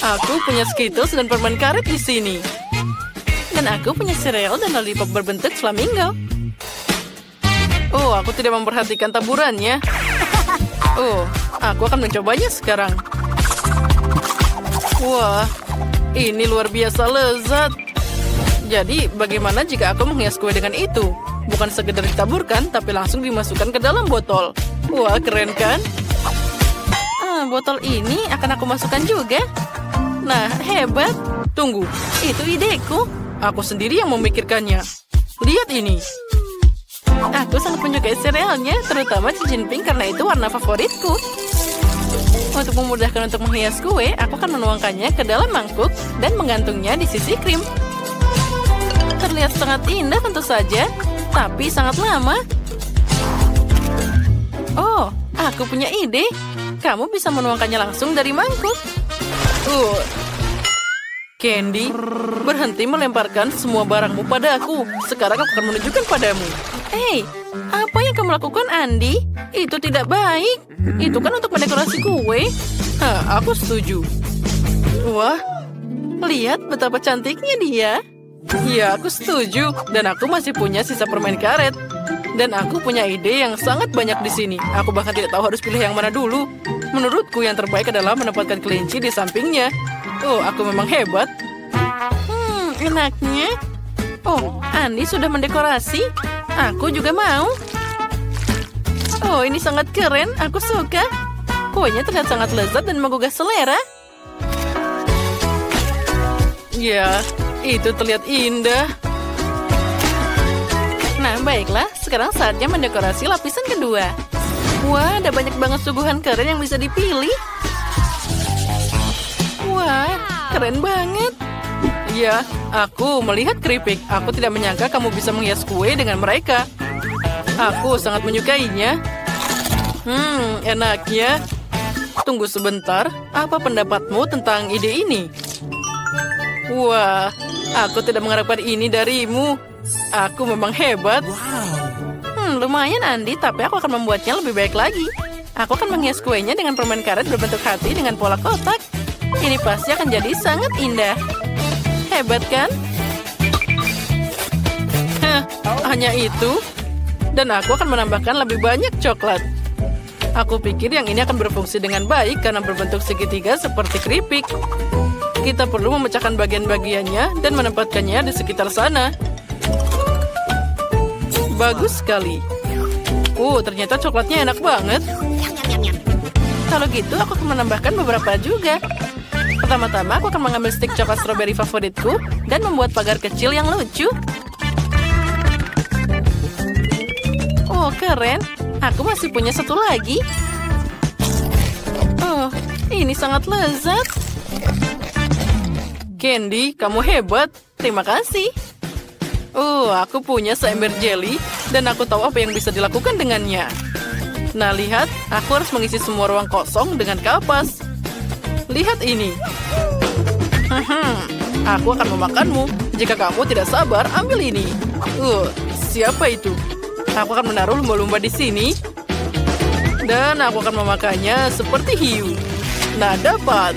Aku punya Skittles dan permen karet di sini. Dan aku punya sereal dan lollipop berbentuk flamingo. Oh, aku tidak memperhatikan taburannya. Oh, aku akan mencobanya sekarang. Wah, ini luar biasa lezat. Jadi, bagaimana jika aku menghias kue dengan itu? Bukan sekedar ditaburkan, tapi langsung dimasukkan ke dalam botol. Wah, keren kan? Botol ini akan aku masukkan juga. Nah, hebat. Tunggu, itu ideku. Aku sendiri yang memikirkannya. Lihat ini. Aku sangat menyukai serealnya, terutama cincin pink karena itu warna favoritku. Untuk memudahkan untuk menghias kue, aku akan menuangkannya ke dalam mangkuk dan menggantungnya di sisi krim. Terlihat sangat indah tentu saja, tapi sangat lama. Oh, aku punya ide. Kamu bisa menuangkannya langsung dari mangkuk. Candy, berhenti melemparkan semua barangmu padaku. Sekarang aku akan menunjukkan padamu. Hei, apa yang kamu lakukan, Andy? Itu tidak baik. Itu kan untuk mendekorasi kue. Aku setuju. Wah, lihat betapa cantiknya dia. Ya, aku setuju. Dan aku masih punya sisa permen karet. Dan aku punya ide yang sangat banyak di sini. Aku bahkan tidak tahu harus pilih yang mana dulu. Menurutku yang terbaik adalah menempatkan kelinci di sampingnya. Oh, aku memang hebat. Enaknya. Oh, Andy sudah mendekorasi. Aku juga mau. Oh, ini sangat keren. Aku suka. Kuenya terlihat sangat lezat dan menggugah selera. Ya, itu terlihat indah. Nah, baiklah. Sekarang saatnya mendekorasi lapisan kedua. Wah, ada banyak banget suguhan keren yang bisa dipilih. Wah, keren banget. Ya, aku melihat keripik. Aku tidak menyangka kamu bisa menghias kue dengan mereka. Aku sangat menyukainya. Enaknya. Tunggu sebentar. Apa pendapatmu tentang ide ini? Wah, aku tidak mengharapkan ini darimu. Aku memang hebat. Lumayan, Andy, tapi aku akan membuatnya lebih baik lagi. Aku akan menghias kuenya dengan permen karet berbentuk hati dengan pola kotak. Ini pasti akan jadi sangat indah. Hebat, kan? Hanya itu. Dan aku akan menambahkan lebih banyak coklat. Aku pikir yang ini akan berfungsi dengan baik karena berbentuk segitiga seperti keripik. Kita perlu memecahkan bagian-bagiannya dan menempatkannya di sekitar sana. Bagus sekali. Ternyata coklatnya enak banget. Kalau gitu, aku akan menambahkan beberapa juga. Pertama-tama, aku akan mengambil stik coklat stroberi favoritku dan membuat pagar kecil yang lucu. Oh, keren. Aku masih punya satu lagi. Oh, ini sangat lezat. Candy, kamu hebat. Terima kasih. Aku punya seember jelly dan aku tahu apa yang bisa dilakukan dengannya. Nah, lihat. Aku harus mengisi semua ruang kosong dengan kapas. Lihat ini. Aku akan memakanmu. Jika kamu tidak sabar, ambil ini. Siapa itu? Aku akan menaruh lumba-lumba di sini. Dan aku akan memakannya seperti hiu. Nah, dapat.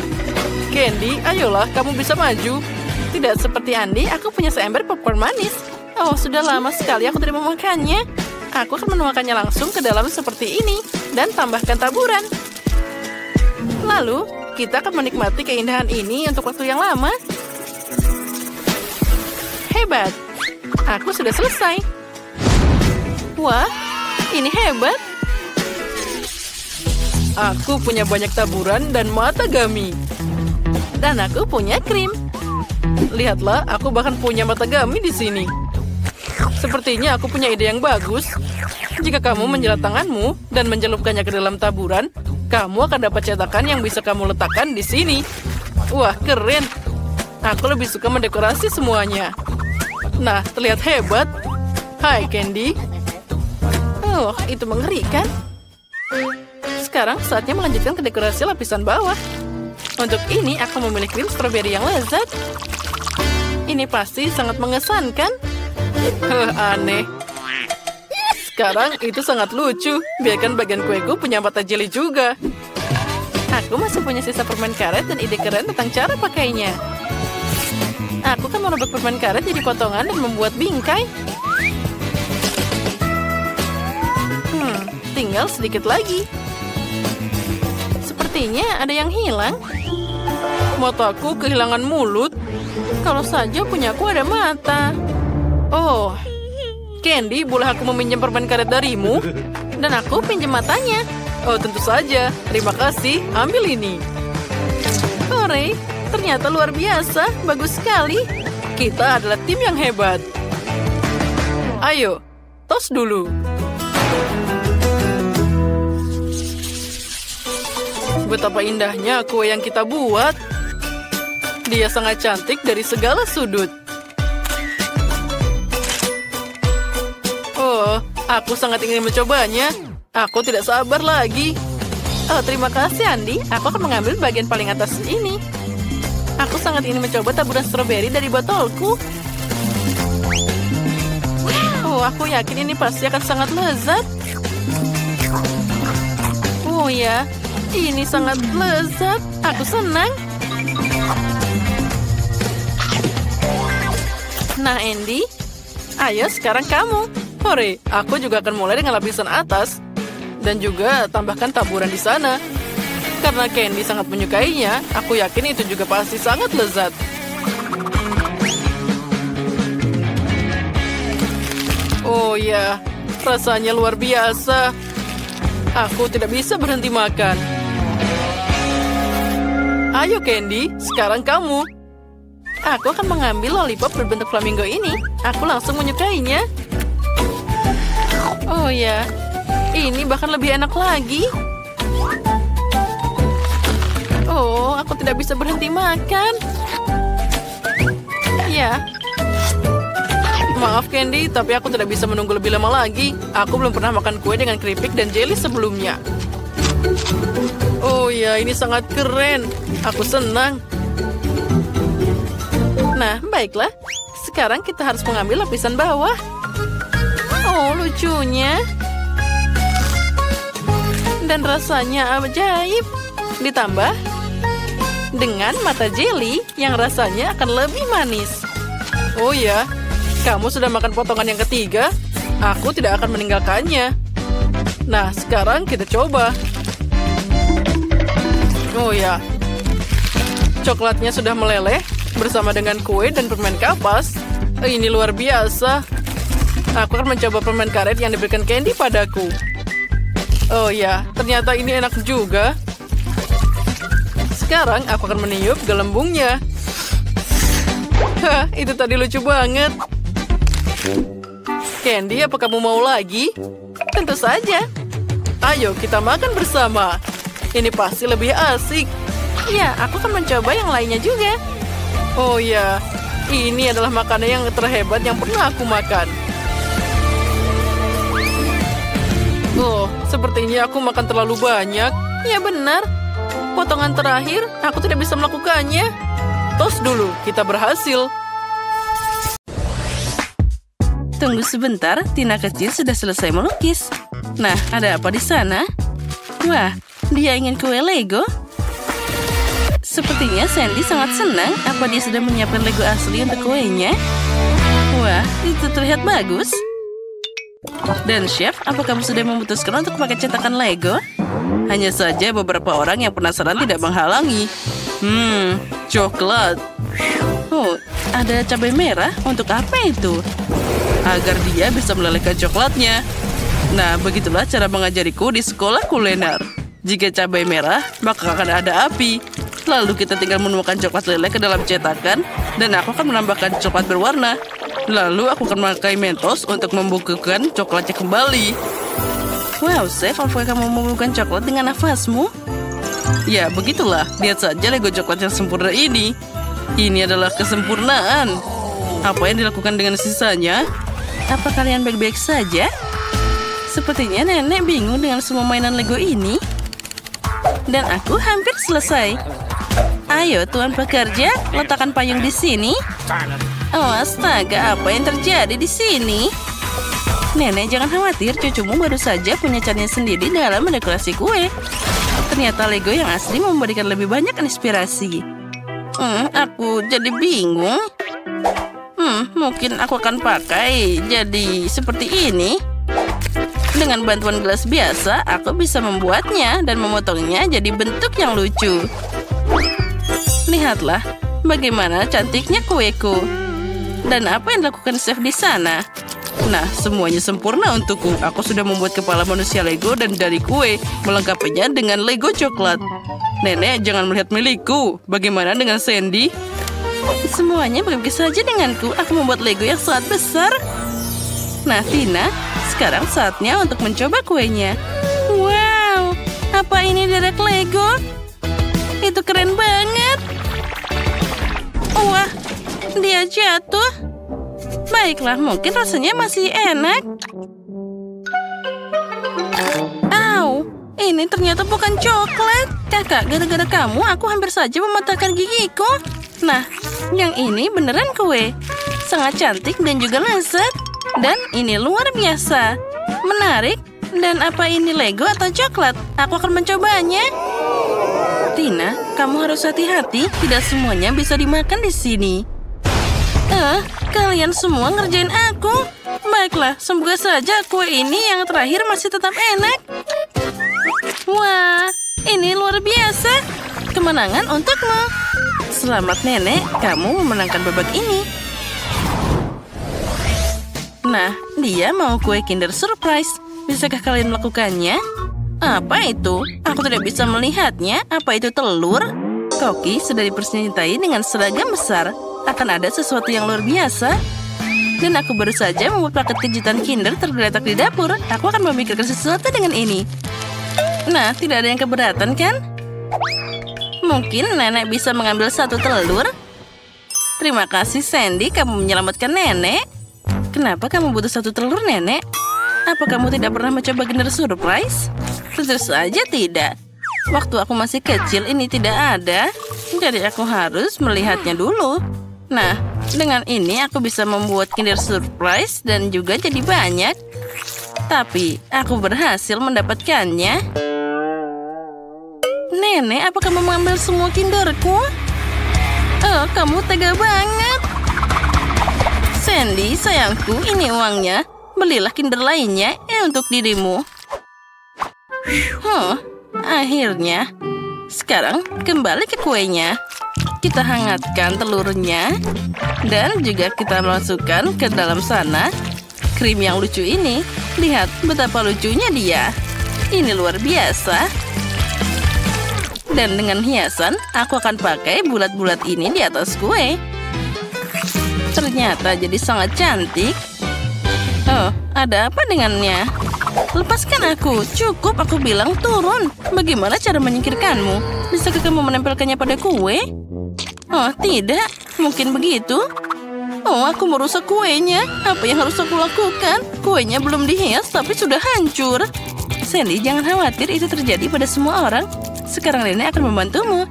Candy, ayolah, kamu bisa maju. Tidak seperti Andy, aku punya seember popcorn manis. Oh, sudah lama sekali aku tidak memakannya. Aku akan menuangkannya langsung ke dalam seperti ini. Dan tambahkan taburan. Lalu, kita akan menikmati keindahan ini untuk waktu yang lama. Hebat. Aku sudah selesai. Wah, ini hebat. Aku punya banyak taburan dan mata gami. Dan aku punya krim. Lihatlah, aku bahkan punya mata gami di sini. Sepertinya aku punya ide yang bagus. Jika kamu menjelat tanganmu dan mencelupkannya ke dalam taburan, kamu akan dapat cetakan yang bisa kamu letakkan di sini. Wah, keren. Aku lebih suka mendekorasi semuanya. Nah, terlihat hebat. Hai, Candy. Oh, itu mengerikan. Sekarang saatnya melanjutkan ke dekorasi lapisan bawah. Untuk ini, aku memilih krim stroberi yang lezat. Ini pasti sangat mengesankan. Aneh. Sekarang itu sangat lucu. Biarkan bagian kueku punya mata jeli juga. Aku masih punya sisa permen karet dan ide keren tentang cara pakainya. Aku kan merobek permen karet jadi potongan dan membuat bingkai. Tinggal sedikit lagi. Sepertinya ada yang hilang. Mataku kehilangan mulut. Kalau saja punyaku ada mata. Oh, Candy, boleh aku meminjam permen karet darimu? Dan aku pinjam matanya. Oh, tentu saja. Terima kasih. Ambil ini. Hore, ternyata luar biasa. Bagus sekali. Kita adalah tim yang hebat. Ayo, tos dulu. Betapa indahnya kue yang kita buat. Dia sangat cantik dari segala sudut. Oh, aku sangat ingin mencobanya. Aku tidak sabar lagi. Oh, terima kasih, Andi. Aku akan mengambil bagian paling atas ini. Aku sangat ingin mencoba taburan stroberi dari botolku. Oh, aku yakin ini pasti akan sangat lezat. Oh ya, ini sangat lezat. Aku senang. Nah, Andy. Ayo, sekarang kamu. Hore, aku juga akan mulai dengan lapisan atas. Dan juga tambahkan taburan di sana. Karena Candy sangat menyukainya, aku yakin itu juga pasti sangat lezat. Oh ya, rasanya luar biasa. Aku tidak bisa berhenti makan. Ayo Candy, sekarang kamu. Aku akan mengambil lollipop berbentuk flamingo ini. Aku langsung menyukainya. Oh ya, ini bahkan lebih enak lagi. Oh, aku tidak bisa berhenti makan. Ya. Maaf Candy, tapi aku tidak bisa menunggu lebih lama lagi. Aku belum pernah makan kue dengan keripik dan jelly sebelumnya. Oh ya, ini sangat keren. Aku senang. Nah, baiklah. Sekarang kita harus mengambil lapisan bawah. Oh, lucunya. Dan rasanya ajaib. Ditambah dengan mata jelly yang rasanya akan lebih manis. Oh ya, kamu sudah makan potongan yang ketiga. Aku tidak akan meninggalkannya. Nah, sekarang kita coba. Oh ya, coklatnya sudah meleleh bersama dengan kue dan permen kapas. Ini luar biasa. Aku akan mencoba permen karet yang diberikan Candy padaku. Oh ya, ternyata ini enak juga. Sekarang aku akan meniup gelembungnya. Hah, itu tadi lucu banget. Candy, apa kamu mau lagi? Tentu saja. Ayo, kita makan bersama. Ini pasti lebih asik. Ya, aku akan mencoba yang lainnya juga. Oh ya, ini adalah makanan yang terhebat yang pernah aku makan. Oh, sepertinya aku makan terlalu banyak. Ya benar. Potongan terakhir, aku tidak bisa melakukannya. Tos dulu, kita berhasil. Tunggu sebentar, Tina kecil sudah selesai melukis. Nah, ada apa di sana? Wah, dia ingin kue Lego. Sepertinya Sandy sangat senang. Apa dia sudah menyiapkan Lego asli untuk kuenya? Wah, itu terlihat bagus. Dan Chef, apa kamu sudah memutuskan untuk pakai cetakan Lego? Hanya saja beberapa orang yang penasaran tidak menghalangi. Coklat. Oh, ada cabai merah. Untuk apa itu? Agar dia bisa melelehkan coklatnya. Nah, begitulah cara mengajariku di sekolah kuliner. Jika cabai merah, maka akan ada api. Lalu kita tinggal menuangkan coklat leleh ke dalam cetakan, dan aku akan menambahkan coklat berwarna. Lalu aku akan memakai mentos untuk membekukan coklatnya kembali. Wow, Chef, apakah kamu membekukan coklat dengan nafasmu? Ya, begitulah. Lihat saja Lego coklat yang sempurna ini. Ini adalah kesempurnaan. Apa yang dilakukan dengan sisanya? Apa kalian baik-baik saja? Sepertinya nenek bingung dengan semua mainan Lego ini. Dan aku hampir selesai. Ayo, Tuan pekerja, letakkan payung di sini. Oh, astaga, apa yang terjadi di sini? Nenek, jangan khawatir, cucumu baru saja punya caranya sendiri dalam mendekorasi kue. Ternyata Lego yang asli memberikan lebih banyak inspirasi. Aku jadi bingung. Mungkin aku akan pakai jadi seperti ini. Dengan bantuan gelas biasa, aku bisa membuatnya dan memotongnya jadi bentuk yang lucu. Lihatlah bagaimana cantiknya kueku. Dan apa yang dilakukan chef di sana? Nah, semuanya sempurna untukku. Aku sudah membuat kepala manusia Lego dan dari kue, melengkapinya dengan Lego coklat. Nenek, jangan melihat milikku. Bagaimana dengan Sandy? Semuanya baik saja denganku. Aku membuat Lego yang sangat besar. Nah, Tina, sekarang saatnya untuk mencoba kuenya. Wow, apa ini derek Lego? Itu keren banget. Wah, dia jatuh. Baiklah, mungkin rasanya masih enak. Au, ini ternyata bukan coklat. Kakak, gara-gara kamu aku hampir saja mematahkan gigiku. Nah, yang ini beneran kue. Sangat cantik dan juga lezat. Dan ini luar biasa. Menarik. Dan apa ini Lego atau coklat? Aku akan mencobanya. Tina, kamu harus hati-hati. Tidak semuanya bisa dimakan di sini. Kalian semua ngerjain aku. Baiklah, semoga saja kue ini yang terakhir masih tetap enak. Wah, ini luar biasa. Kemenangan untukmu. Selamat nenek, kamu memenangkan babak ini. Nah, dia mau kue Kinder Surprise. Bisakah kalian melakukannya? Apa itu? Aku tidak bisa melihatnya. Apa itu telur? Koki sudah dipersenjatai dengan seragam besar. Akan ada sesuatu yang luar biasa. Dan aku baru saja membuat paket kejutan Kinder tergeletak di dapur. Aku akan memikirkan sesuatu dengan ini. Nah, tidak ada yang keberatan kan? Mungkin nenek bisa mengambil satu telur. Terima kasih Sandy, kamu menyelamatkan nenek. Kenapa kamu butuh satu telur, nenek? Apa kamu tidak pernah mencoba Kinder Surprise? Tentu saja tidak. Waktu aku masih kecil ini tidak ada. Jadi aku harus melihatnya dulu. Nah, dengan ini aku bisa membuat Kinder Surprise dan juga jadi banyak. Tapi, aku berhasil mendapatkannya. Nenek, apa kamu mengambil semua Kinderku? Oh, kamu tega banget. Sandy, sayangku, ini uangnya. Belilah Kinder lainnya untuk dirimu. Akhirnya. Sekarang, kembali ke kuenya. Kita hangatkan telurnya. Dan juga kita masukkan ke dalam sana krim yang lucu ini. Lihat betapa lucunya dia. Ini luar biasa. Dan dengan hiasan, aku akan pakai bulat-bulat ini di atas kue. Ternyata jadi sangat cantik. Oh, ada apa dengannya? Lepaskan aku. Cukup aku bilang turun. Bagaimana cara menyingkirkanmu? Bisakah kamu menempelkannya pada kue? Oh, tidak. Mungkin begitu. Oh, aku merusak kuenya. Apa yang harus aku lakukan? Kuenya belum dihias, tapi sudah hancur. Sandy, jangan khawatir. Itu terjadi pada semua orang. Sekarang nenek akan membantumu.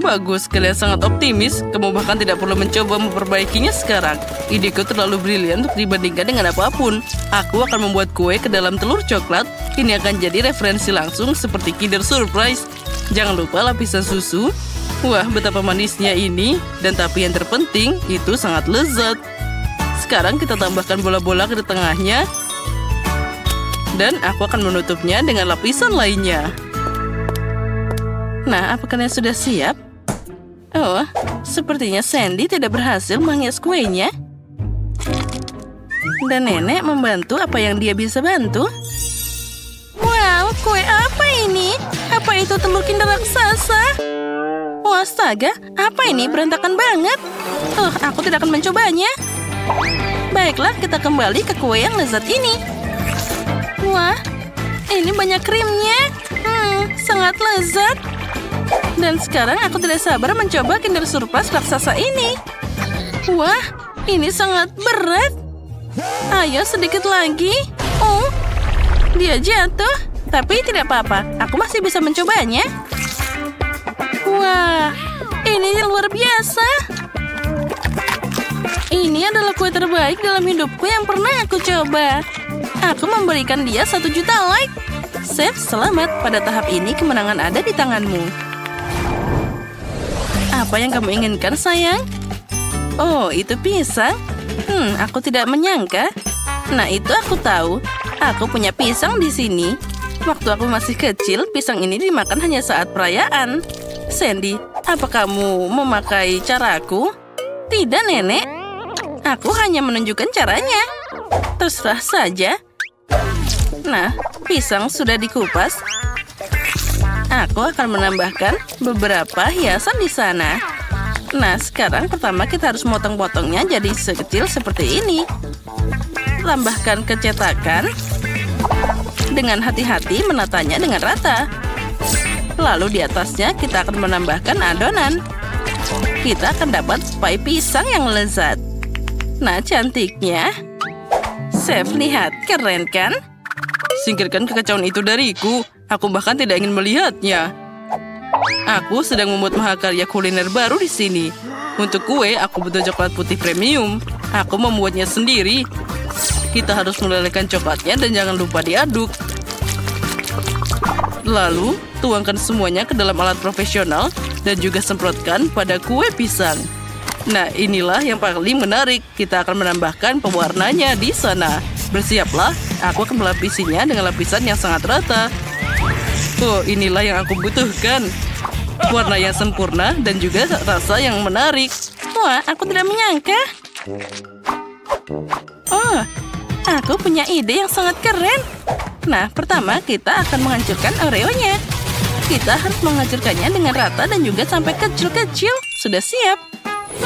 Bagus. Kalian sangat optimis. Kamu bahkan tidak perlu mencoba memperbaikinya sekarang. Ideku terlalu brilian untuk dibandingkan dengan apapun. Aku akan membuat kue ke dalam telur coklat. Ini akan jadi referensi langsung seperti Kinder Surprise. Jangan lupa lapisan susu. Wah, betapa manisnya ini. Dan tapi yang terpenting, itu sangat lezat. Sekarang kita tambahkan bola-bola ke tengahnya. Dan aku akan menutupnya dengan lapisan lainnya. Nah, apakah kalian sudah siap? Oh, sepertinya Sandy tidak berhasil menghias kuenya. Dan nenek membantu apa yang dia bisa bantu. Wow, kue apa ini? Apa itu telur Kinder raksasa? Oh, astaga, apa ini? Berantakan banget. Aku tidak akan mencobanya. Baiklah, kita kembali ke kue yang lezat ini. Wah, ini banyak krimnya. Sangat lezat. Dan sekarang aku tidak sabar mencoba Kinder Surprise raksasa ini. Wah, ini sangat berat. Ayo sedikit lagi. Oh, dia jatuh. Tapi tidak apa-apa, aku masih bisa mencobanya. Wah, ini luar biasa. Ini adalah kue terbaik dalam hidupku yang pernah aku coba. Aku memberikan dia 1 juta like. Chef, selamat. Pada tahap ini kemenangan ada di tanganmu. Apa yang kamu inginkan, sayang? Oh, itu pisang? Aku tidak menyangka. Nah, itu aku tahu. Aku punya pisang di sini. Waktu aku masih kecil, pisang ini dimakan hanya saat perayaan. Sandy, apa kamu memakai caraku? Tidak, Nenek. Aku hanya menunjukkan caranya. Terserah saja. Nah, pisang sudah dikupas. Aku akan menambahkan beberapa hiasan di sana. Nah, sekarang pertama kita harus potong-potongnya jadi sekecil seperti ini. Tambahkan kecetakan. Dengan hati-hati menatanya dengan rata. Lalu di atasnya kita akan menambahkan adonan. Kita akan dapat pie pisang yang lezat. Nah, cantiknya. Chef, lihat. Keren kan? Singkirkan kekacauan itu dariku. Aku bahkan tidak ingin melihatnya. Aku sedang membuat mahakarya kuliner baru di sini. Untuk kue, aku butuh coklat putih premium. Aku membuatnya sendiri. Kita harus melelehkan coklatnya dan jangan lupa diaduk. Lalu, tuangkan semuanya ke dalam alat profesional dan juga semprotkan pada kue pisang. Nah, inilah yang paling menarik. Kita akan menambahkan pewarnanya di sana. Bersiaplah, aku akan melapisinya dengan lapisan yang sangat rata. Oh, inilah yang aku butuhkan. Warna yang sempurna dan juga rasa yang menarik. Wah, aku tidak menyangka. Oh, aku punya ide yang sangat keren. Nah, pertama kita akan menghancurkan Oreo-nya. Kita harus menghancurkannya dengan rata dan juga sampai kecil-kecil. Sudah siap.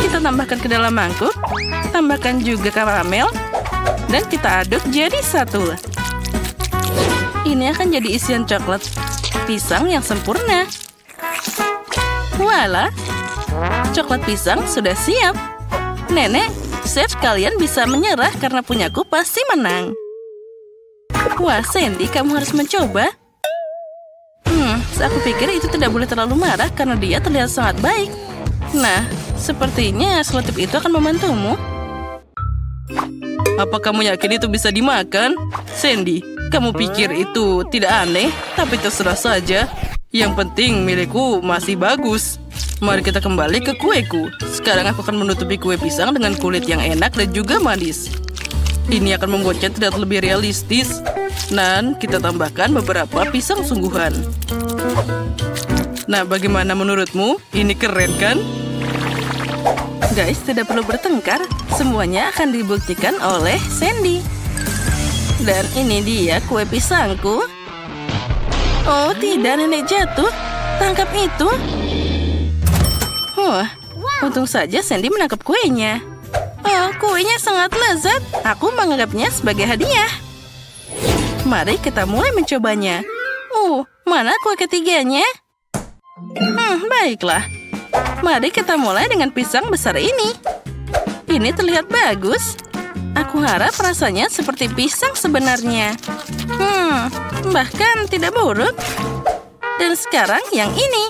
Kita tambahkan ke dalam mangkuk. Tambahkan juga karamel. Dan kita aduk jadi satu. Ini akan jadi isian coklat pisang yang sempurna. Voila, coklat pisang sudah siap. Nenek, chef, kalian bisa menyerah karena punyaku pasti menang. Wah, Sandy, kamu harus mencoba. Aku pikir itu tidak boleh terlalu marah karena dia terlihat sangat baik. Nah, sepertinya selotip itu akan membantumu. Apa kamu yakin itu bisa dimakan? Sandy, kamu pikir itu tidak aneh? Tapi terserah saja. Yang penting milikku masih bagus. Mari kita kembali ke kueku. Sekarang aku akan menutupi kue pisang dengan kulit yang enak dan juga manis. Ini akan membuatnya terlihat lebih realistis. Dan kita tambahkan beberapa pisang sungguhan. Nah, bagaimana menurutmu? Ini keren kan? Guys, tidak perlu bertengkar. Semuanya akan dibuktikan oleh Sandy. Dan ini dia kue pisangku. Oh, tidak, nenek jatuh. Tangkap itu. Untung saja Sandy menangkap kuenya. Oh, kuenya sangat lezat. Aku menganggapnya sebagai hadiah. Mari kita mulai mencobanya. Mana kue ketiganya? Baiklah. Mari kita mulai dengan pisang besar ini. Ini terlihat bagus. Aku harap rasanya seperti pisang sebenarnya. Bahkan tidak buruk. Dan sekarang yang ini.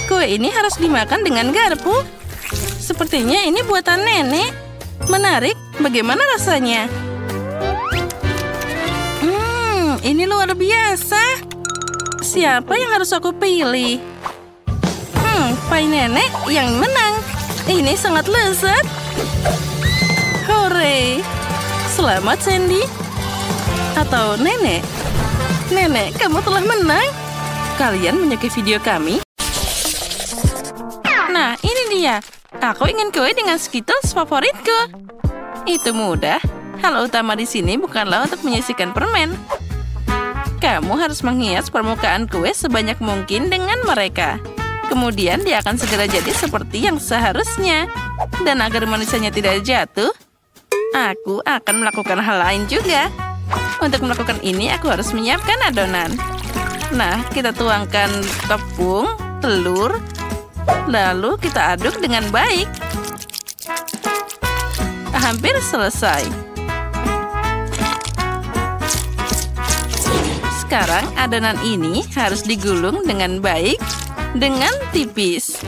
Kue ini harus dimakan dengan garpu. Sepertinya ini buatan nenek. Menarik, bagaimana rasanya? Ini luar biasa. Siapa yang harus aku pilih? Pie nenek yang menang. Ini sangat lezat. Hore! Selamat, Sandy. Atau nenek? Nenek, kamu telah menang. Kalian menyukai video kami? Nah, ini dia. Aku ingin kue dengan Skittles favoritku. Itu mudah. Hal utama di sini bukanlah untuk menyisihkan permen. Kamu harus menghias permukaan kue sebanyak mungkin dengan mereka. Kemudian dia akan segera jadi seperti yang seharusnya. Dan agar manisnya tidak jatuh, aku akan melakukan hal lain juga. Untuk melakukan ini, aku harus menyiapkan adonan. Nah, kita tuangkan tepung, telur, lalu kita aduk dengan baik. Hampir selesai. Sekarang adonan ini harus digulung dengan baik, dengan tipis.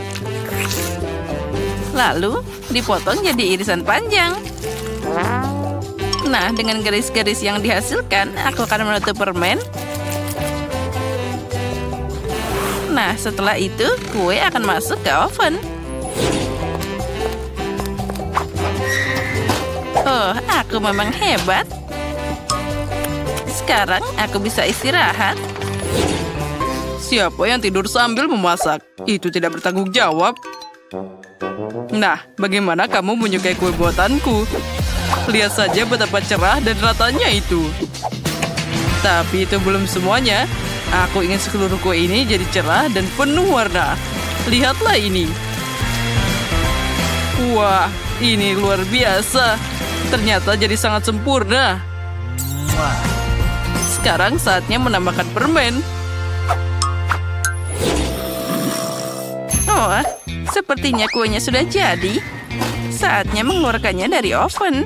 Lalu dipotong jadi irisan panjang. Nah, dengan garis-garis yang dihasilkan, aku akan menutup permen. Nah, setelah itu kue akan masuk ke oven. Oh, aku memang hebat. Sekarang aku bisa istirahat. Siapa yang tidur sambil memasak? Itu tidak bertanggung jawab. Nah, bagaimana kamu menyukai kue buatanku? Lihat saja betapa cerah dan ratanya itu. Tapi itu belum semuanya. Aku ingin seluruh kue ini jadi cerah dan penuh warna. Lihatlah ini. Wah, ini luar biasa. Ternyata jadi sangat sempurna. Sekarang saatnya menambahkan permen. Oh, sepertinya kuenya sudah jadi. Saatnya mengeluarkannya dari oven.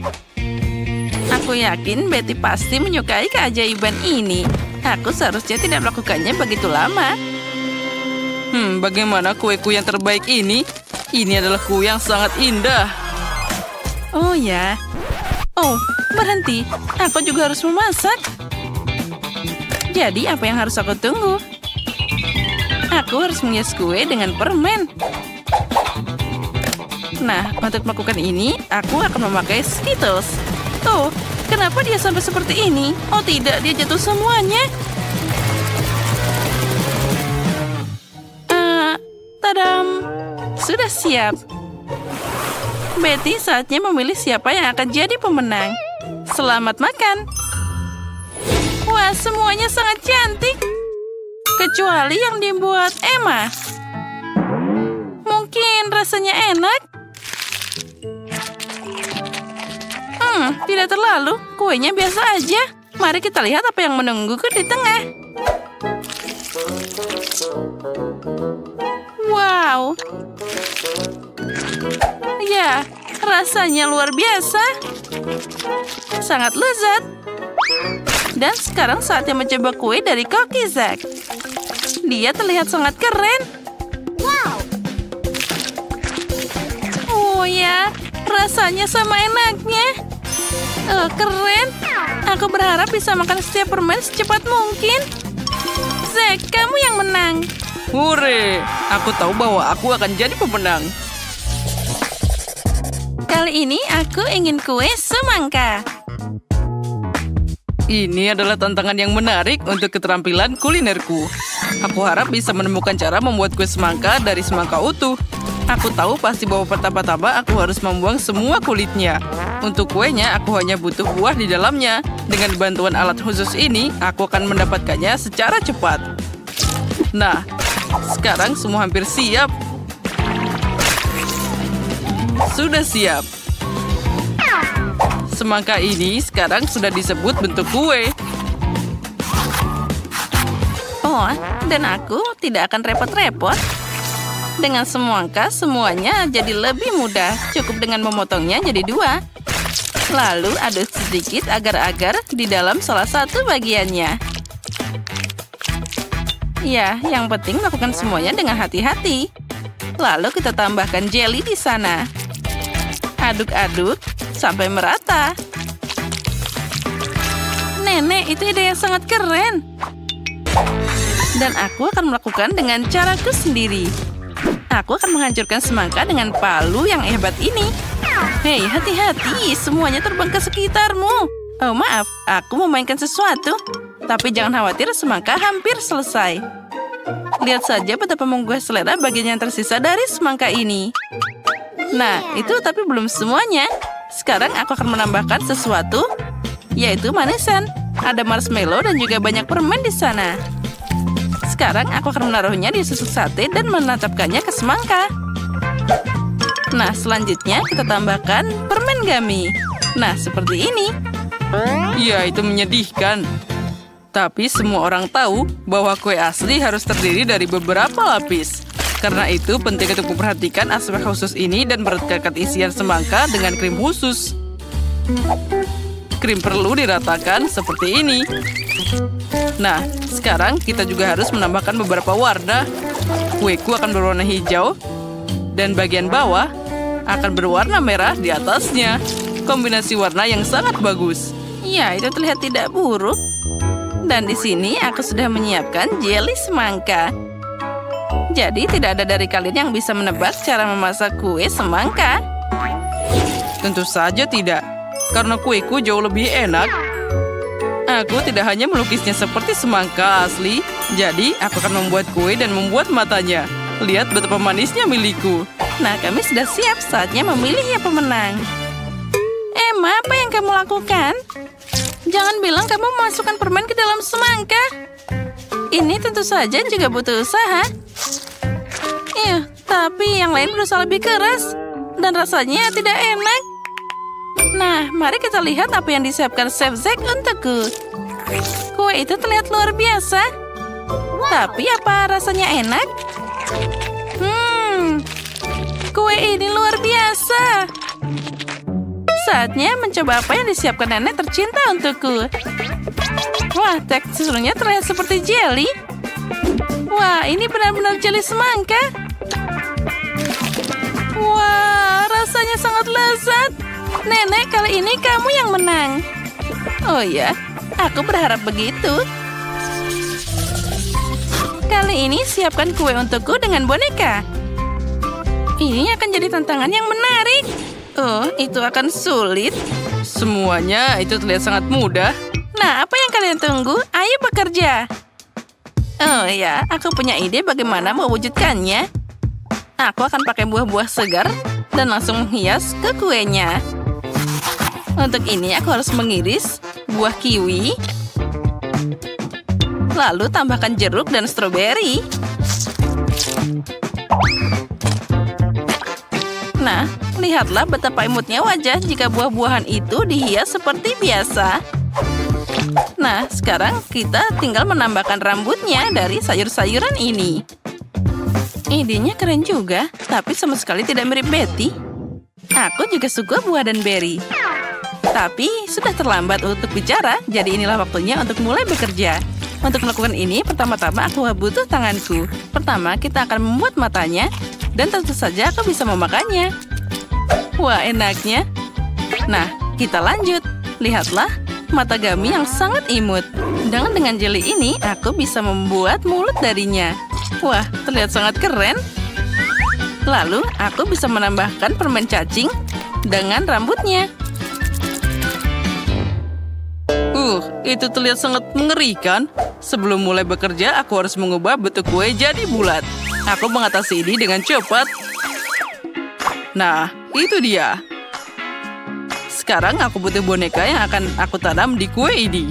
Aku yakin Betty pasti menyukai keajaiban ini. Aku seharusnya tidak melakukannya begitu lama. Bagaimana kueku yang terbaik ini? Ini adalah kue yang sangat indah. Oh ya. Oh, berhenti. Aku juga harus memasak. Jadi apa yang harus aku tunggu? Aku harus menghias kue dengan permen. Nah, untuk melakukan ini, aku akan memakai Skittles. Oh, kenapa dia sampai seperti ini? Oh tidak, dia jatuh semuanya. Tadam! Sudah siap. Betty saatnya memilih siapa yang akan jadi pemenang. Selamat makan. Wah, semuanya sangat cantik. Kecuali yang dibuat Emma. Mungkin rasanya enak. Tidak terlalu. Kuenya biasa aja. Mari kita lihat apa yang menungguku di tengah. Wow. Ya, rasanya luar biasa. Sangat lezat. Dan sekarang saatnya mencoba kue dari Cookie Zack. Dia terlihat sangat keren. Wow. Oh ya, rasanya sama enaknya. Oh, keren. Aku berharap bisa makan setiap permen secepat mungkin. Zack, kamu yang menang. Hore! Aku tahu bahwa aku akan jadi pemenang. Kali ini aku ingin kue semangka. Ini adalah tantangan yang menarik untuk keterampilan kulinerku. Aku harap bisa menemukan cara membuat kue semangka dari semangka utuh. Aku tahu pasti bahwa pertama-tama aku harus membuang semua kulitnya. Untuk kuenya, aku hanya butuh buah di dalamnya. Dengan bantuan alat khusus ini, aku akan mendapatkannya secara cepat. Nah, sekarang semua hampir siap. Sudah siap. Semangka ini sekarang sudah disebut bentuk kue. Oh, dan aku tidak akan repot-repot. Dengan semangka, semuanya jadi lebih mudah. Cukup dengan memotongnya jadi 2. Lalu aduk sedikit agar-agar di dalam salah satu bagiannya. Ya, yang penting lakukan semuanya dengan hati-hati. Lalu kita tambahkan jelly di sana. Aduk-aduk sampai merata. Nenek, itu ide yang sangat keren. Dan aku akan melakukan dengan caraku sendiri. Aku akan menghancurkan semangka dengan palu yang hebat ini. Hei, hati-hati, semuanya terbang ke sekitarmu. Oh, maaf, aku memainkan sesuatu. Tapi jangan khawatir, semangka hampir selesai. Lihat saja betapa menggugah selera bagian yang tersisa dari semangka ini. Nah, itu tapi belum semuanya. Sekarang aku akan menambahkan sesuatu, yaitu manisan. Ada marshmallow dan juga banyak permen di sana. Sekarang aku akan menaruhnya di susu sate dan menancapkannya ke semangka. Nah, selanjutnya kita tambahkan permen gummy. Nah, seperti ini. Ya, itu menyedihkan. Tapi semua orang tahu bahwa kue asli harus terdiri dari beberapa lapis. Karena itu, penting untuk memperhatikan aspek khusus ini dan merekatkan isian semangka dengan krim khusus. Krim perlu diratakan seperti ini. Nah, sekarang kita juga harus menambahkan beberapa warna. Kueku akan berwarna hijau, dan bagian bawah akan berwarna merah di atasnya. Kombinasi warna yang sangat bagus. Ya, itu terlihat tidak buruk. Dan di sini aku sudah menyiapkan jelly semangka. Jadi tidak ada dari kalian yang bisa menebak cara memasak kue semangka. Tentu saja tidak, karena kueku jauh lebih enak. Aku tidak hanya melukisnya seperti semangka asli, jadi aku akan membuat kue dan membuat matanya. Lihat betapa manisnya milikku. Nah, kami sudah siap, saatnya memilih yang pemenang. Emma, apa yang kamu lakukan? Jangan bilang kamu memasukkan permen ke dalam semangka. Ini tentu saja juga butuh usaha. Tapi yang lain berusaha lebih keras. Dan rasanya tidak enak. Nah, mari kita lihat apa yang disiapkan Chef Zack untukku. Kue itu terlihat luar biasa. Tapi apa rasanya enak? Kue ini luar biasa. Saatnya mencoba apa yang disiapkan nenek tercinta untukku. Wah, teksturnya terlihat seperti jelly. Wah, ini benar-benar jelly semangka. Wah, rasanya sangat lezat. Nenek, kali ini kamu yang menang. Oh ya, aku berharap begitu. Kali ini siapkan kue untukku dengan boneka. Ini akan jadi tantangan yang menarik. Oh, itu akan sulit. Semuanya itu terlihat sangat mudah. Nah, apa yang kalian tunggu? Ayo bekerja. Oh ya, aku punya ide bagaimana mewujudkannya. Aku akan pakai buah-buah segar dan langsung menghias ke kuenya. Untuk ini aku harus mengiris buah kiwi. Lalu tambahkan jeruk dan stroberi. Nah, lihatlah betapa imutnya wajah jika buah-buahan itu dihias seperti biasa. Nah, sekarang kita tinggal menambahkan rambutnya dari sayur-sayuran ini. Idenya keren juga, tapi sama sekali tidak mirip Betty. Aku juga suka buah dan beri. Tapi sudah terlambat untuk bicara, jadi inilah waktunya untuk mulai bekerja. Untuk melakukan ini, pertama-tama aku butuh tanganku. Pertama, kita akan membuat matanya, dan tentu saja aku bisa memakannya. Wah, enaknya. Nah, kita lanjut. Lihatlah, mata Gummy yang sangat imut. Dengan jelly ini, aku bisa membuat mulut darinya. Wah, terlihat sangat keren. Lalu, aku bisa menambahkan permen cacing dengan rambutnya. Itu terlihat sangat mengerikan. Sebelum mulai bekerja, aku harus mengubah bentuk kue jadi bulat. Aku mengatasi ini dengan cepat. Nah, itu dia. Sekarang aku butuh boneka yang akan aku tanam di kue ini.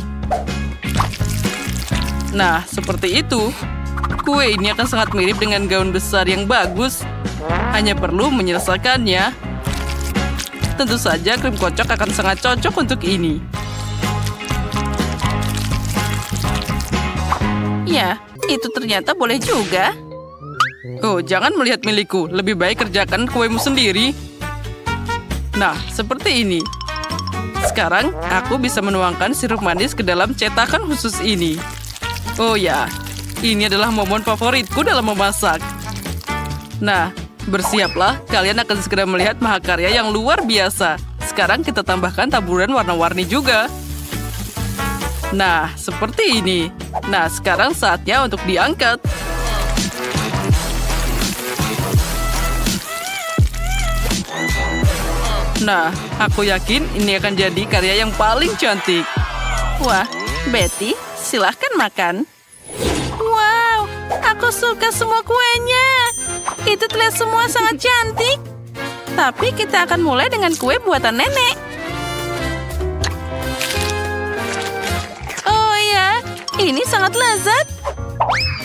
Nah, seperti itu. Kue ini akan sangat mirip dengan gaun besar yang bagus. Hanya perlu menyelesaikannya. Tentu saja krim kocok akan sangat cocok untuk ini. Ya, itu ternyata boleh juga. Oh, jangan melihat milikku. Lebih baik kerjakan kuemu sendiri. Nah, seperti ini. Sekarang, aku bisa menuangkan sirup manis ke dalam cetakan khusus ini. Oh ya, ini adalah momen favoritku dalam memasak. Nah, bersiaplah. Kalian akan segera melihat mahakarya yang luar biasa. Sekarang kita tambahkan taburan warna-warni juga. Nah, seperti ini. Nah, sekarang saatnya untuk diangkat. Nah, aku yakin ini akan jadi karya yang paling cantik. Wah, Betty, silahkan makan. Wow, aku suka semua kuenya. Itu terlihat semua sangat cantik. Tapi kita akan mulai dengan kue buatan nenek. Oh ya, ini sangat lezat.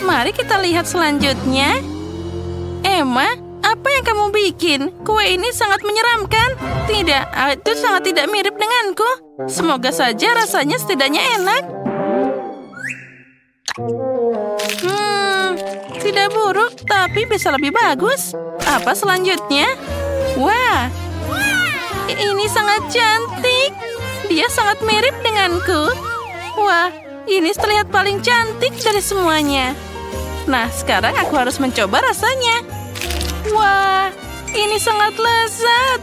Mari kita lihat selanjutnya. Emma, apa yang kamu bikin? Kue ini sangat menyeramkan. Tidak, itu sangat tidak mirip denganku. Semoga saja rasanya setidaknya enak. Tidak buruk, tapi bisa lebih bagus. Apa selanjutnya? Wah, ini sangat cantik. Dia sangat mirip denganku. Wah, ini terlihat paling cantik dari semuanya. Nah, sekarang aku harus mencoba rasanya. Wah, ini sangat lezat.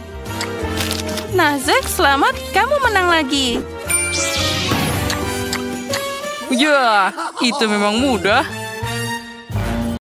Nah, Zack, selamat. Kamu menang lagi. Ya, itu memang mudah.